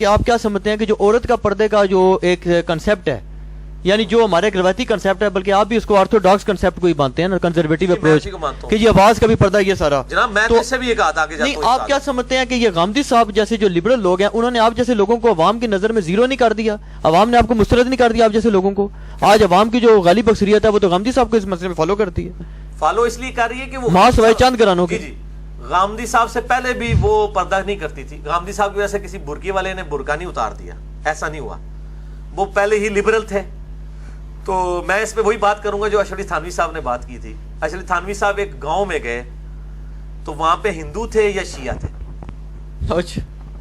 کہ آپ کیا سمجھتے ہیں کہ جو عورت کا پردے کا جو ایک کنسیپٹ ہے، یعنی جو ہمارے ایک روایتی کنسیپٹ ہے، بلکہ آپ بھی اس کو آرتھوڈاکس کنسیپٹ کو ہی مانتے ہیں نا، کنزرویٹو اپروچ کہ یہ آواز کا بھی پردہ یہ سارا. جناب میں تو اس سے بھی یہ کہا تھا کہ نہیں، آپ کیا سمجھتے ہیں کہ یہ غامدی صاحب جیسے جو لبرل لوگ ہیں انہوں نے آپ جیسے لوگوں کو عوام کی نظر میں زیرو نہیں کر دیا، عوام نے آپ کو مسترد نہیں کر دیا آپ جیسے لوگوں کو؟ آج عوام کی جو غالب اکثریت ہے وہ تو غامدی صاحب کو اس مسئلے میں فالو کرتی ہے، فالو اس لیے کر رہی ہے کہ وہ ماں سوائے چاند گرانوں کی. جی غامدی صاحب سے پہلے بھی وہ پردہ نہیں کرتی تھی. غامدی صاحب کی وجہ سے کسی برقی والے نے برقع نہیں اتار دیا، ایسا نہیں ہوا. وہ پہلے ہی لبرل تھے. تو میں اس پہ وہی بات کروں گا جو اشرف علی تھانوی صاحب نے بات کی تھی. اشرف علی تھانوی صاحب ایک گاؤں میں گئے تو وہاں پہ ہندو تھے یا شیعہ تھے؟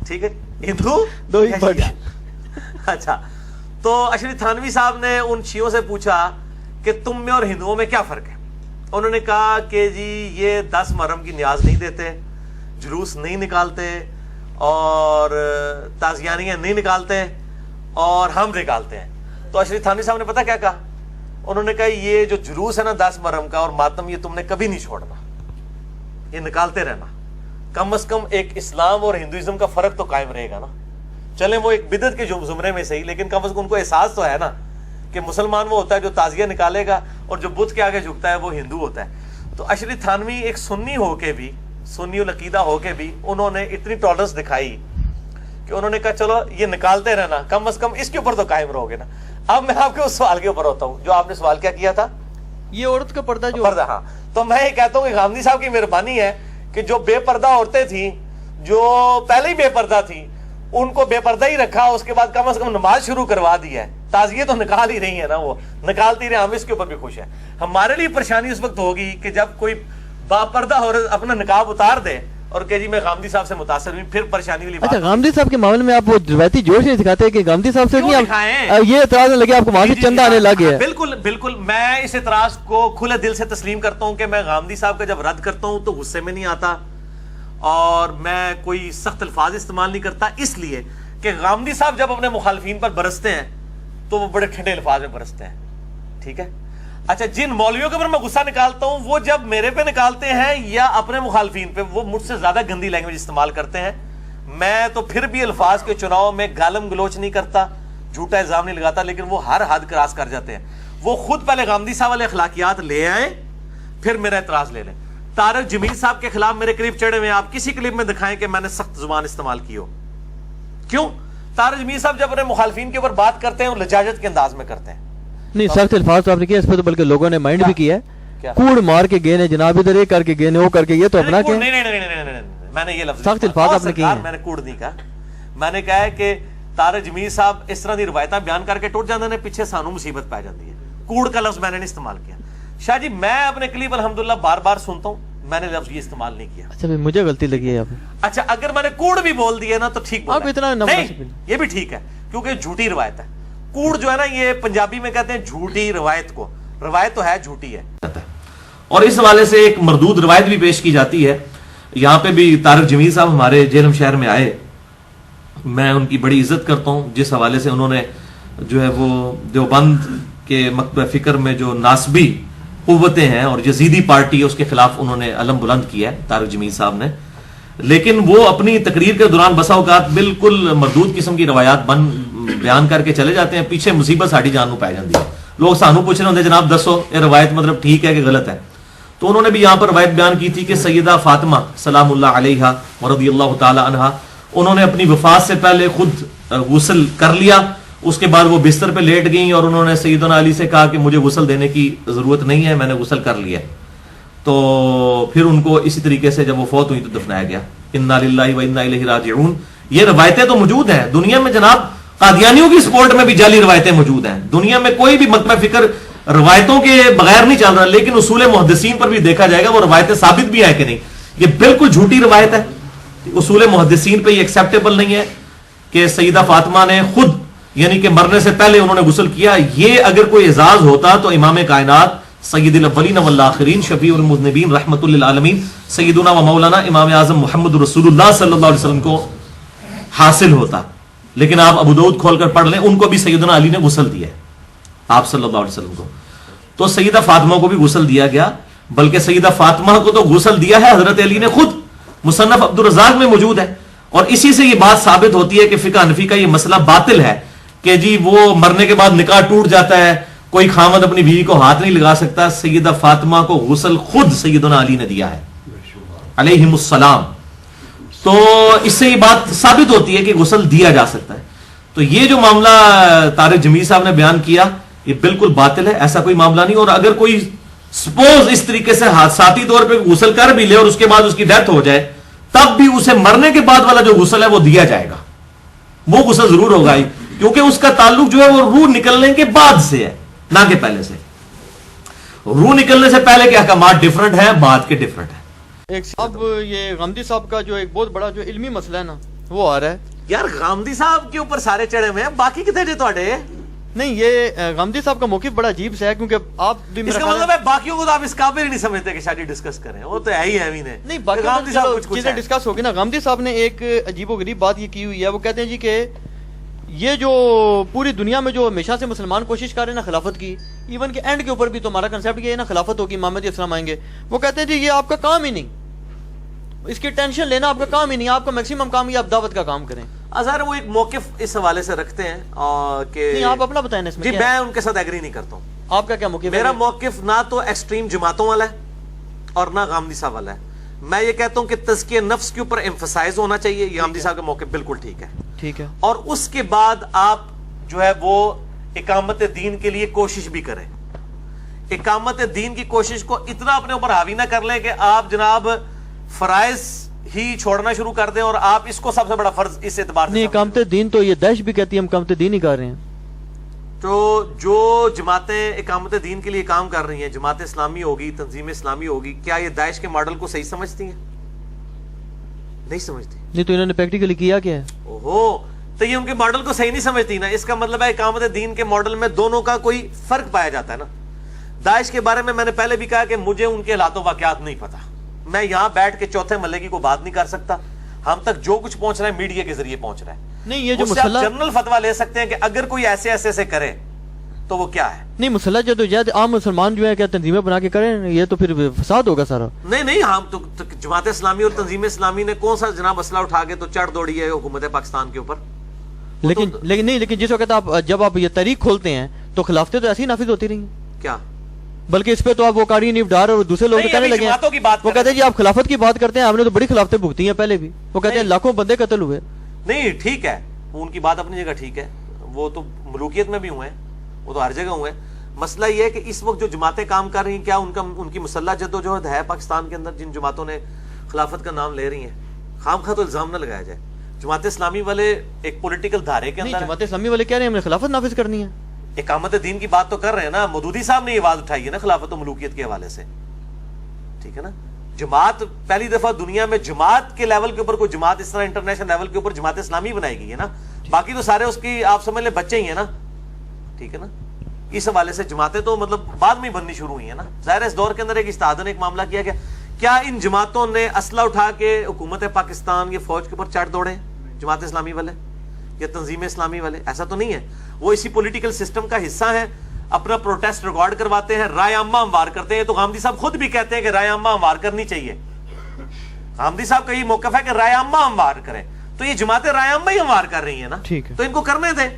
ٹھیک ہے، ہندو دو ہی شیعہ. اچھا، تو اشرف علی تھانوی صاحب نے ان شیعوں سے پوچھا کہ تم میں اور ہندوؤں میں کیا فرق ہے؟ انہوں نے کہا کہ جی یہ 10 محرم کی نیاز نہیں دیتے، جلوس نہیں نکالتے، اور تازیانیاں نہیں نکالتے، اور ہم نکالتے ہیں. تو اشرف تھانوی صاحب نے پتا کیا کہا؟ انہوں نے کہا یہ جو جلوس ہے نا 10 محرم کا اور ماتم، یہ تم نے کبھی نہیں چھوڑنا، یہ نکالتے رہنا. کم از کم ایک اسلام اور ہندوازم کا فرق تو قائم رہے گا نا. چلیں وہ ایک بدعت کے زمرے میں صحیح، لیکن کم از کم ان کو احساس تو ہے نا کہ مسلمان وہ ہوتا ہے جو تعزیہ نکالے گا، اور جو بت کے آگے جھکتا ہے وہ ہندو ہوتا ہے. تو اشرف تھانوی ایک سنی ہو کے بھی، سنی العقیدہ ہو کے بھی انہوں نے اتنی ٹالرنس دکھائی کہ انہوں نے کہا چلو یہ نکالتے رہنا، کم از کم اس کے اوپر تو قائم رہو گے نا. اب میں آپ کے اس سوال کے اوپر ہوتا ہوں جو آپ نے سوال کیا تھا، یہ عورت کا پردہ جو پردہ. ہاں، تو میں یہ کہتا ہوں کہ غامدی صاحب کی مہربانی ہے کہ جو بے پردہ عورتیں تھیں، جو پہلے ہی بے پردہ تھیں، ان کو بے پردہ ہی رکھا، اس کے بعد کم از کم نماز شروع کروا دی ہے. تعزیے تو نکال ہی رہی ہیں نا، وہ نکالتی رہے، ہم اس کے اوپر بھی خوش ہیں. ہمارے لیے پریشانی اس وقت ہوگی کہ جب کوئی با پردہ عورت اپنا نقاب اتار دے اور کہ جی میں غامدی صاحب سے متاثر ہوں، پھر پریشانی والی بات. اچھا، غامدی صاحب کے معاملے میں آپ وہ روایتی جوش نہیں دکھاتے کہ غامدی صاحب سے نہیں آپ یہ اعتراض نہ لگے آپ کو وہاں سے چندہ آنے لگے؟ بالکل بالکل، میں اس اعتراض کو کھلے دل سے تسلیم کرتا ہوں کہ میں غامدی صاحب کا جب رد کرتا ہوں تو غصے میں نہیں آتا، اور میں کوئی سخت الفاظ استعمال نہیں کرتا، اس لیے کہ غامدی صاحب جب اپنے مخالفین پر برستے ہیں تو وہ بڑے ٹھنڈے الفاظ میں برستے ہیں. ٹھیک ہے. اچھا، جن مولویوں کے اوپر میں غصہ نکالتا ہوں وہ جب میرے پہ نکالتے ہیں یا اپنے مخالفین پہ، وہ مجھ سے زیادہ گندی لینگویج استعمال کرتے ہیں. میں تو پھر بھی الفاظ کے چناؤ میں گالم گلوچ نہیں کرتا، جھوٹا الزام نہیں لگاتا، لیکن وہ ہر حد کراس کر جاتے ہیں. وہ خود پہلے غامدی صاحب والے اخلاقیات لے آئیں، پھر میرا اعتراض لے لیں. طارق جمیل صاحب کے خلاف میرے قریب چڑھے ہوئے، آپ کسی کلپ میں دکھائیں کہ میں نے سخت زبان استعمال کی ہو. کیوں؟ طارق جمیل صاحب جب اپنے مخالفین کے اوپر بات کرتے ہیں وہ لجاجت کے انداز میں کرتے ہیں. نہیں، سخت الفاظ تو آپ نے کیا، اس پہ تو بلکہ لوگوں نے مائنڈ بھی کیا ہے، کوڑ مار کے گئے نے جناب، ادھر یہ کر کے گئے نے وہ کر کے، یہ تو اپنا کیا. نہیں، میں نے یہ لفظ سخت الفاظ آپ نے کیا، میں نے کوڑ نہیں کہا. میں نے کہا ہے کہ طارق جمیل صاحب اس طرح دی روایتاں بیان کر کے ٹوٹ جاندے نے، پیچھے سانو مصیبت پہ جاندی ہے. کوڑ کا لفظ میں نے نہیں استعمال کیا. شاہ جی میں اپنے کلیپ الحمدللہ بار بار سنتا ہوں، میں نے لفظ یہ استعمال نہیں کیا. اچھا مجھے غلطی لگی ہے آپ. اچھا، اگر میں نے کوڑ بھی بول دیا نا تو ٹھیک آپ اتنا نہیں، یہ بھی ٹھیک ہے کیونکہ جھوٹی روایت ہے. کوڑ جو ہے نا یہ پنجابی میں کہتے ہیں جھوٹی روایت کو، روایت تو ہے جھوٹی ہے. اور اس حوالے سے ایک مردود روایت بھی پیش کی جاتی ہے. یہاں پہ بھی طارق جمیل صاحب ہمارے جہلم شہر میں آئے، میں ان کی بڑی عزت کرتا ہوں جس حوالے سے انہوں نے جو ہے وہ دیوبند کے مکتبہ فکر میں جو ناسبی قوتیں ہیں اور یزیدی پارٹی ہے اس کے خلاف انہوں نے علم بلند کیا ہے طارق جمیل صاحب نے. لیکن وہ اپنی تقریر کے دوران بسا اوقات بالکل مردود قسم کی روایات بیان کر کے چلے جاتے ہیں، پیچھے مصیبت ساڑی جان نو پائی جاندی ہے. لوگ سانو پوچھ رہے ہوندے جناب دسو یہ روایت مطلب ٹھیک ہے کہ غلط ہے. تو انہوں نے بھی یہاں پر روایت بیان کی تھی کہ سیدہ فاطمہ سلام اللہ علیہا ورضی اللہ تعالی عنہا، انہوں نے اپنی وفات سے پہلے خود غسل کر لیا، اس کے بعد وہ بستر پہ لیٹ گئیں اور انہوں نے سیدنا علی سے کہا کہ مجھے غسل دینے کی ضرورت نہیں ہے، میں نے غسل کر لیا. تو پھر ان کو اسی طریقے سے جب وہ فوت ہوئی تو دفنایا گیا. انا للہ و انا الیہ راجعون. یہ روایتیں تو موجود ہیں دنیا میں جناب، قادیانیوں کی سپورٹ میں بھی جعلی روایتیں موجود ہیں. دنیا میں کوئی بھی مکتبہ فکر روایتوں کے بغیر نہیں چل رہا، لیکن اصول محدثین پر بھی دیکھا جائے گا وہ روایتیں ثابت بھی ہیں کہ نہیں. یہ بالکل جھوٹی روایت ہے، اصول محدثین پہ یہ ایکسیپٹیبل نہیں ہے کہ سیدہ فاطمہ نے خود یعنی کہ مرنے سے پہلے انہوں نے غسل کیا. یہ اگر کوئی اعزاز ہوتا تو امام کائنات سید الاولین والآخرین شفیع المذنبین رحمت للعالمین سیدنا و مولانا امام اعظم محمد رسول اللہ صلی اللہ علیہ وسلم کو حاصل ہوتا. لیکن آپ ابو داؤد کھول کر پڑھ لیں، ان کو بھی سیدنا علی نے غسل دیا ہے آپ صلی اللہ علیہ وسلم کو. تو سیدہ فاطمہ کو بھی غسل دیا گیا، بلکہ سیدہ فاطمہ کو تو غسل دیا ہے حضرت علی نے خود، مصنف عبد الرزاق میں موجود ہے. اور اسی سے یہ بات ثابت ہوتی ہے کہ فقہ حنفی کا یہ مسئلہ باطل ہے کہ جی وہ مرنے کے بعد نکاح ٹوٹ جاتا ہے, کوئی خامد اپنی بیوی کو ہاتھ نہیں لگا سکتا. سیدہ فاطمہ کو غسل خود سیدنا علی نے دیا ہے علیہم السلام. تو اس سے یہ بات ثابت ہوتی ہے کہ غسل دیا جا سکتا ہے. تو یہ جو معاملہ طارق جمیل صاحب نے بیان کیا یہ بالکل باطل ہے, ایسا کوئی معاملہ نہیں. اور اگر کوئی سپوز اس طریقے سے حادثاتی طور پہ غسل کر بھی لے اور اس کے بعد اس کی ڈیتھ ہو جائے, تب بھی اسے مرنے کے بعد والا جو غسل ہے وہ دیا جائے گا, وہ غسل ضرور ہوگا ہی, کیونکہ اس کا تعلق جو ہے وہ روح نکلنے کے بعد سے ہے نہ کہ پہلے سے. روح نکلنے سے پہلے کے احکامات ڈیفرنٹ ہیں, بعد کے ڈیفرنٹ ہیں. اب یہ غامدی صاحب کا جو ایک بہت بڑا جو علمی مسئلہ ہے نا وہ آ رہا ہے. یار غامدی صاحب کے اوپر سارے چڑھے ہوئے ہیں, باقی کتنے جے تواڈے؟ نہیں, یہ غامدی صاحب کا موقف بڑا عجیب سا ہے, کیونکہ آپ بھی اس کا مطلب ہے باقیوں کو تو آپ اس قابل ہی نہیں سمجھتے کہ شادی ڈسکس کریں, وہ تو ہے ہی ہے. نہیں, باقی چیزیں ڈسکس ہوگی نا. غامدی صاحب نے ایک عجیب و غریب بات یہ کی ہوئی ہے, وہ کہتے ہیں جی کہ یہ جو پوری دنیا میں جو ہمیشہ سے مسلمان کوشش کر رہے ہیں نا خلافت کی, ایون کہ اینڈ کے اوپر بھی تو ہمارا کنسیپٹ یہ ہے نا خلافت ہوگی, محمد علیہ السلام آئیں گے. وہ کہتے ہیں جی یہ آپ کا کام ہی نہیں, اس کی ٹینشن لینا آپ کا کام ہی نہیں, آپ کا میکسیمم کام یہ آپ دعوت کا کام کریں. ظاہر وہ ایک موقف اس حوالے سے رکھتے ہیں کہ نہیں, آپ اپنا بتائیں اس میں. جی میں ان کے ساتھ ایگری نہیں کرتا ہوں. آپ کا کیا موقف ہے؟ میرا موقف نہ تو ایکسٹریم جماعتوں والا ہے اور نہ غامدی صاحب والا ہے. میں یہ کہتا ہوں کہ تزکیہ نفس کے اوپر ایمفسائز ہونا چاہیے. یہ غامدی صاحب کا موقف بالکل ٹھیک ہے. ٹھیک ہے. اور اس کے بعد آپ جو ہے وہ اقامت دین کے لیے کوشش بھی کریں. اقامت دین کی کوشش کو اتنا اپنے اوپر حاوی نہ کر لیں کہ آپ جناب فرائض ہی چھوڑنا شروع کر دیں اور آپ اس کو سب سے بڑا فرض اس اعتبار سے. نہیں, اقامت دین تو یہ داعش بھی کہتی ہے ہم اقامت دین ہی کر رہے ہیں. تو جو جماعتیں اقامت دین کے لیے کام کر رہی ہیں, جماعت اسلامی ہوگی, تنظیم اسلامی ہوگی, کیا یہ داعش کے ماڈل کو صحیح سمجھتی ہیں؟ نہیں سمجھتی. نہیں تو انہوں نے پریکٹیکلی کیا کیا ہے؟ اوہو, تو یہ ان کے ماڈل کو صحیح نہیں سمجھتی نا. اس کا مطلب ہے اقامت دین کے ماڈل میں دونوں کا کوئی فرق پایا جاتا ہے نا. داعش کے بارے میں نے پہلے بھی کہا کہ مجھے ان کے حالات و واقعات نہیں پتا. میں یہاں بیٹھ کے چوتھے ملے کی کوئی بات نہیں کر سکتا. ہم تک جو کچھ پہنچ رہا ہے میڈیا کے ذریعے پہنچ رہا ہے. نہیں, یہ جو مسئلہ جنرل فتویٰ لے سکتے ہیں کہ اگر کوئی ایسے ایسے سے کرے تو وہ کیا ہے. نہیں, مسئلہ جدوجہد عام مسلمان جو ہے کیا تنظیمیں بنا کے کریں, یہ تو پھر فساد ہوگا سارا. نہیں, ہم تو جماعت اسلامی اور تنظیم اسلامی نے کون سا جناب اسلحہ اٹھا کے تو چڑھ دوڑی ہے حکومت پاکستان کے اوپر. لیکن جس وقت آپ جب آپ یہ تحریک کھولتے ہیں تو خلافتیں تو ایسی ہی نافذ ہوتی رہی کیا, بلکہ اس پہ تو آپ وہ قاری نیب ڈار اور دوسرے لوگ کہنے لگے ہیں. وہ کہتے ہیں جی آپ خلافت کی بات کرتے ہیں, آپ نے تو بڑی خلافتیں بھگتی ہیں پہلے بھی. وہ کہتے ہیں لاکھوں بندے قتل ہوئے. نہیں ٹھیک ہے, ان کی بات اپنی جگہ ٹھیک ہے, وہ تو ملوکیت میں بھی ہوئے ہیں, وہ تو ہر جگہ ہوئے ہیں. مسئلہ یہ ہے کہ اس وقت جو جماعتیں کام کر رہی ہیں کیا ان کی مسلح جدوجہد ہے پاکستان کے اندر؟ جن جماعتوں نے خلافت کا نام لے رہی ہیں, خام خواہ تو الزام نہ لگایا جائے. جماعت اسلامی والے ایک پولیٹیکل دھارے کے اندر, جماعت اسلامی والے کہہ رہے ہیں ہم نے خلافت نافذ کرنی ہے. اقامت دین کی بات تو کر رہے ہیں نا. مودودی صاحب نے یہ بات اٹھائی ہے نا خلافت و ملوکیت کے حوالے سے, ٹھیک ہے نا. جماعت پہلی دفعہ دنیا میں جماعت کے لیول کے اوپر کوئی جماعت اس طرح انٹرنیشنل لیول کے اوپر جماعت اسلامی بنائی گئی ہے نا. باقی تو سارے اس کی آپ سمجھ لیں بچے ہی ہیں نا, ٹھیک ہے نا. اس حوالے سے جماعتیں تو مطلب بعد میں بننی شروع ہوئی ہیں نا. ظاہر ہے اس دور کے اندر ایک اجتہاد نے ایک معاملہ کیا گیا, کیا ان جماعتوں نے اسلحہ اٹھا کے حکومت پاکستان یہ فوج کے اوپر چڑھ دوڑے جماعت اسلامی والے یا تنظیم اسلامی والے؟ ایسا تو نہیں ہے. وہ اسی پولیٹیکل سسٹم کا حصہ ہیں, اپنا پروٹیسٹ ریکارڈ کرواتے ہیں, رائے عامہ ہموار کرتے ہیں. تو غامدی صاحب خود بھی کہتے ہیں کہ رائے عامہ ہموار کرنی چاہیے. غامدی صاحب کا یہ موقف ہے کہ رائے عامہ ہموار کریں. تو یہ جماعتیں رائے عامہ ہی ہموار کر رہی ہیں نا, تو ان کو کرنے دیں.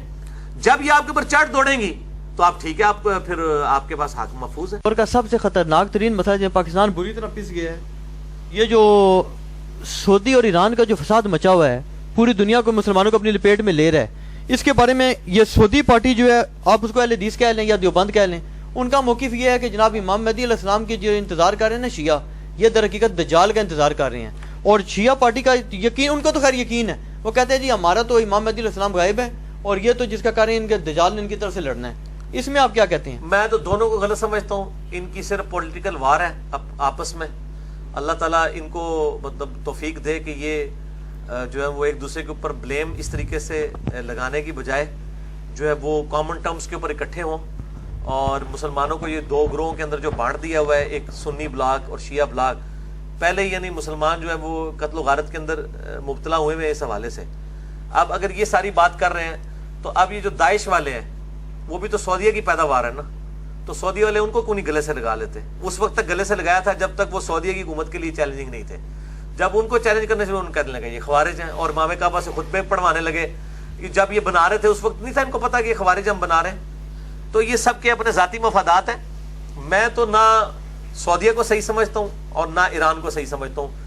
جب یہ آپ کے اوپر چڑھ دوڑیں گی تو آپ ٹھیک ہے, آپ پھر آپ کے پاس حق محفوظ ہے. اور کا سب سے خطرناک ترین مسئلہ جب پاکستان بری طرح پس گیا ہے, یہ جو سعودی اور ایران کا جو فساد مچا ہوا ہے, پوری دنیا کو مسلمانوں کو اپنی لپیٹ میں لے رہا ہے. اس کے بارے میں یہ سعودی پارٹی جو ہے, آپ اس کو اہل حدیث کہہ لیں یا دیوبند کہہ لیں, ان کا موقف یہ ہے کہ جناب امام مہدی علیہ السلام کی جو انتظار کر رہے ہیں نا شیعہ, یہ در حقیقت دجال کا انتظار کر رہے ہیں. اور شیعہ پارٹی کا یقین, ان کو تو خیر یقین ہے, وہ کہتے ہیں جی ہمارا تو امام مہدی علیہ السلام غائب ہے اور یہ تو جس کا کر رہے ہیں ان کے دجال نے ان کی طرف سے لڑنا ہے. اس میں آپ کیا کہتے ہیں؟ میں تو دونوں کو غلط سمجھتا ہوں. ان کی صرف پولیٹیکل وار ہے آپس میں. اللہ تعالیٰ ان کو مطلب توفیق دے کہ یہ جو ہے وہ ایک دوسرے کے اوپر بلیم اس طریقے سے لگانے کی بجائے جو ہے وہ کامن ٹرمز کے اوپر اکٹھے ہوں, اور مسلمانوں کو یہ دو گروہوں کے اندر جو بانٹ دیا ہوا ہے, ایک سنی بلاک اور شیعہ بلاک, پہلے یعنی مسلمان جو ہے وہ قتل و غارت کے اندر مبتلا ہوئے ہیں اس حوالے سے. اب اگر یہ ساری بات کر رہے ہیں تو اب یہ جو داعش والے ہیں وہ بھی تو سعودیہ کی پیداوار ہے نا, تو سعودی والے ان کو کیوں نہیں گلے سے لگا لیتے؟ اس وقت تک گلے سے لگایا تھا جب تک وہ سعودیہ کی حکومت کے لیے چیلنجنگ نہیں تھے. جب ان کو چیلنج کرنے سے ان کہنے لگے یہ خوارج ہیں، اور امام کعبہ سے خطبے پڑھوانے لگے. جب یہ بنا رہے تھے اس وقت نہیں تھا ان کو پتا کہ یہ خوارج ہم بنا رہے ہیں. تو یہ سب کے اپنے ذاتی مفادات ہیں. میں تو نہ سعودیہ کو صحیح سمجھتا ہوں اور نہ ایران کو صحیح سمجھتا ہوں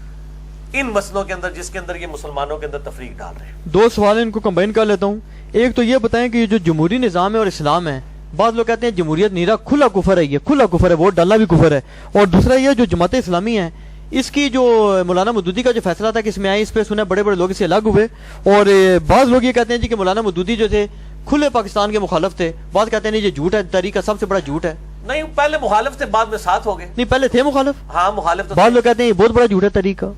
ان مسئلوں کے اندر جس کے اندر یہ مسلمانوں کے اندر تفریق ڈال رہے ہیں. 2 سوال ان کو کمبائن کر لیتا ہوں. ایک تو یہ بتائیں کہ یہ جو جمہوری نظام ہے اور اسلام ہے، بعض لوگ کہتے ہیں جمہوریت نیرا کھلا کفر ہے، یہ کھلا کفر ہے، ووٹ ڈالنا بھی کفر ہے. اور دوسرا یہ جو جماعت اسلامی ہے، اس کی جو مولانا مودودی کا جو فیصلہ تھا کہ اس میں آئے، اس پہ سنے بڑے بڑے لوگ اس سے الگ ہوئے. اور بعض لوگ یہ کہتے ہیں جی کہ مولانا مودودی جو تھے کھلے پاکستان کے مخالف تھے. بعض کہتے ہیں نہیں یہ جھوٹ ہے، تحریک کا سب سے بڑا جھوٹ ہے. نہیں، پہلے مخالف تھے، بعد میں ساتھ ہو گئے. نہیں پہلے تھے مخالف. ہاں مخالف تو بعض لوگ کہتے ہیں یہ بہت بڑا جھوٹ ہے تحریک کا.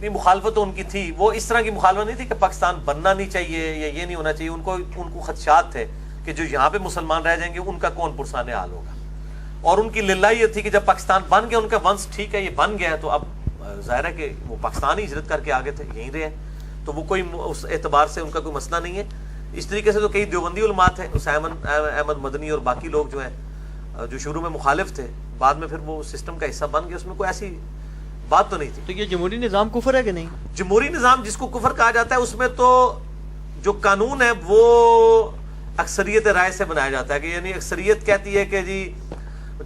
نہیں، مخالفت تو ان کی تھی، وہ اس طرح کی مخالفت نہیں تھی کہ پاکستان بننا نہیں چاہیے یا یہ نہیں ہونا چاہیے. ان کو خدشات تھے کہ جو یہاں پہ مسلمان رہ جائیں گے ان کا کون پرسان حال ہوگا. اور ان کی للہ یہ تھی کہ جب پاکستان بن گیا، ان کا ونس ٹھیک ہے یہ بن گیا ہے، تو اب ظاہر ہے کہ وہ پاکستان ہی ہجرت کر کے آگے تھے، یہیں رہے ہیں، تو وہ کوئی اس اعتبار سے ان کا کوئی مسئلہ نہیں ہے. اس طریقے سے تو کئی دیوبندی علماء تھے، حسین احمد مدنی اور باقی لوگ جو ہیں جو شروع میں مخالف تھے، بعد میں پھر وہ سسٹم کا حصہ بن گئے. اس میں کوئی ایسی بات تو نہیں تھی. تو یہ جمہوری نظام کفر ہے کہ نہیں؟ جمہوری نظام جس کو کفر کہا جاتا ہے، اس میں تو جو قانون ہے وہ اکثریت رائے سے بنایا جاتا ہے، کہ یعنی اکثریت کہتی ہے کہ جی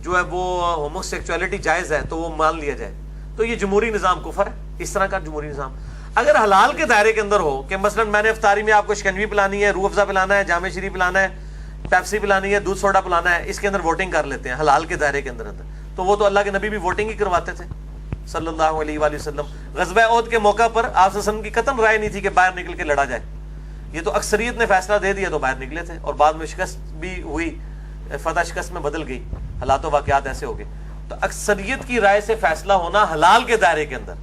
جو ہے وہ ہومو سیکچولیٹی جائز ہے تو وہ مان لیا جائے. تو یہ جمہوری نظام کفر ہے، اس طرح کا جمہوری نظام. اگر حلال کے دائرے کے اندر ہو کہ مثلا میں نے افطاری میں آپ کو شکنجی پلانی ہے، روح افزا پلانا ہے، جامع شریف پلانا ہے، پیپسی پلانی ہے، دودھ سوڈا پلانا ہے، اس کے اندر ووٹنگ کر لیتے ہیں حلال کے دائرے کے اندر، تو وہ تو اللہ کے نبی بھی ووٹنگ ہی کرواتے تھے صلی اللہ علیہ وآلہ وسلم. غزوہ احد کے موقع پر آپ صلی اللہ علیہ وسلم کی قطعاً رائے نہیں تھی کہ باہر نکل کے لڑا جائے. یہ تو اکثریت نے فیصلہ دے دیا تو باہر نکلے تھے، اور بعد میں شکست بھی ہوئی، فتح شکست میں بدل گئی، حالات و واقعات ایسے ہو گئے. تو اکثریت کی رائے سے فیصلہ ہونا حلال کے دائرے کے اندر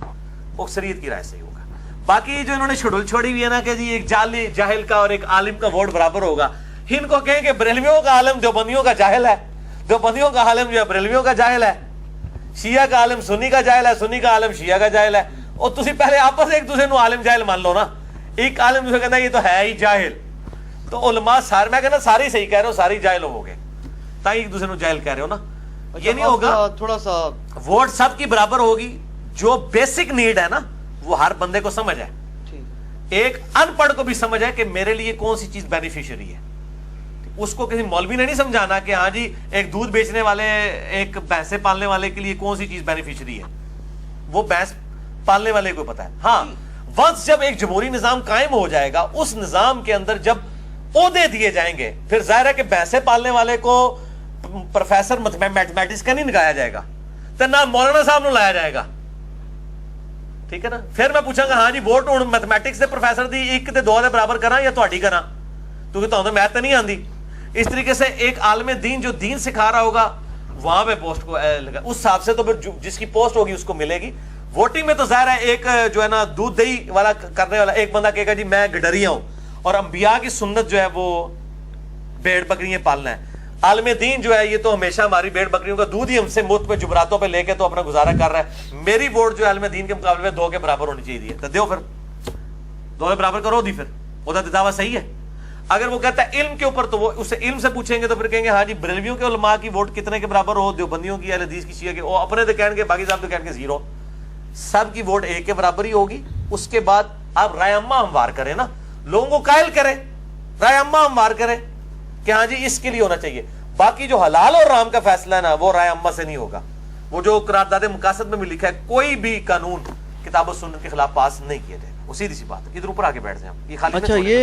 وہ اکثریت کی رائے سے ہی ہوگا. باقی جو انہوں نے شڈول چھوڑی ہوئی ہے نا کہ جی ایک جاہل کا اور ایک عالم کا ووٹ برابر ہوگا، ان کو کہیں کہ بریلویوں کا عالم دیوبندیوں کا جاہل ہے، دیوبندیوں کا عالم جو ہے بریلویوں کا جاہل ہے، شیعہ کا عالم سنی کا جاہل ہے، سنی کا عالم شیعہ کا جاہل ہے. اور تسی پہلے آپس ایک دوسرے نو عالم جاہل مان لو نا. ایک عالم دوسرے کہنا یہ تو ہے ہی جاہل، تو علماء سارے، میں کہنا سارے صحیح کہہ رہے ہو، سارے جاہل ہو گئے، تاکہ ایک دوسرے نو جاہل کہہ رہے ہو نا. یہ نہیں ہوگا. تھوڑا سا ووٹ سب کی برابر ہوگی. جو بیسک نیڈ ہے نا وہ ہر بندے کو سمجھ ہے. ایک ان پڑھ کو بھی سمجھ ہے کہ میرے لیے کون سی چیز بینیفیشری ہے. اس کو کسی مولوی نے نہیں سمجھانا کہ ہاں جی ایک دودھ بیچنے والے، ایک بھینسیں پالنے والے کے لیے کون سی چیز بینیفیشری ہے، وہ بھینس پالنے والے کو پتا ہے. ہاں ونس جب ایک جمہوری نظام قائم ہو جائے گا، اس نظام کے اندر جب عہدے دیے جائیں گے، پھر ظاہر ہے کہ بھینسیں پالنے والے کو پروفیسر میتھمیٹکس کا نہیں نکایا جائے گا، تو نہ مولانا صاحب نو لایا جائے گا. ٹھیک ہے نا. پھر میں پوچھا گا ہاں جی ووٹ ہوں میتھمیٹکس دے پروفیسر دی 1 تے 2 دے برابر کراں یا تہاڈی کراں، کیونکہ تہاڈے میتھ تے نہیں آندی. اس طریقے سے ایک عالم دین جو دین سکھا رہا ہوگا وہاں پہ پوسٹ کو لگا، اس حساب سے تو پھر جس کی پوسٹ ہوگی اس کو ملے گی. ووٹنگ میں تو ظاہر ہے ایک جو ہے نا دودھ دہی والا کرنے والا ایک بندہ کہے گا جی میں گڈریا ہوں، اور انبیاء کی سنت جو ہے وہ بھیڑ بکریاں پالنا ہے. عالم دین جو ہے یہ تو ہمیشہ ہماری بھیڑ بکریوں کا دودھ ہی ہم سے مفت پہ جبراتوں پہ لے کے تو اپنا گزارا کر رہا ہے. میری ووٹ جو ہے عالم دین کے مقابلے میں 2 کے برابر ہونی چاہیے، تو دیو، پھر 2 کے برابر کرو دی، پھر وہ دعویٰ صحیح ہے. اگر وہ کہتا ہے علم کے اوپر تو وہ اسے علم سے پوچھیں گے تو پھر کہیں گے ہاں جی بریلویوں کے علماء کی ووٹ کتنے کے برابر ہو، دیوبندیوں کی، اہل حدیث کی، شیعہ کے، وہ اپنے تو کہیں گے، باقی صاحب تو کہیں گے 0. سب کی ووٹ 1 کے برابر ہی ہوگی. اس کے بعد آپ رائے عامہ ہموار کریں نا، لوگوں کو قائل کریں، رائے عامہ ہموار کریں کہ ہاں جی اس کے لیے ہونا چاہیے. باقی جو حلال اور حرام کا فیصلہ ہے نا وہ رائے عامہ سے نہیں ہوگا. وہ جو قرارداد مقاصد میں بھی لکھا ہے کوئی بھی قانون کتاب و سنت کے خلاف پاس نہیں کیا جائے گا. وہ سیدھی سی بات ہے. ادھر اوپر آگے بیٹھ جائیں. یہ خالی اچھا یہ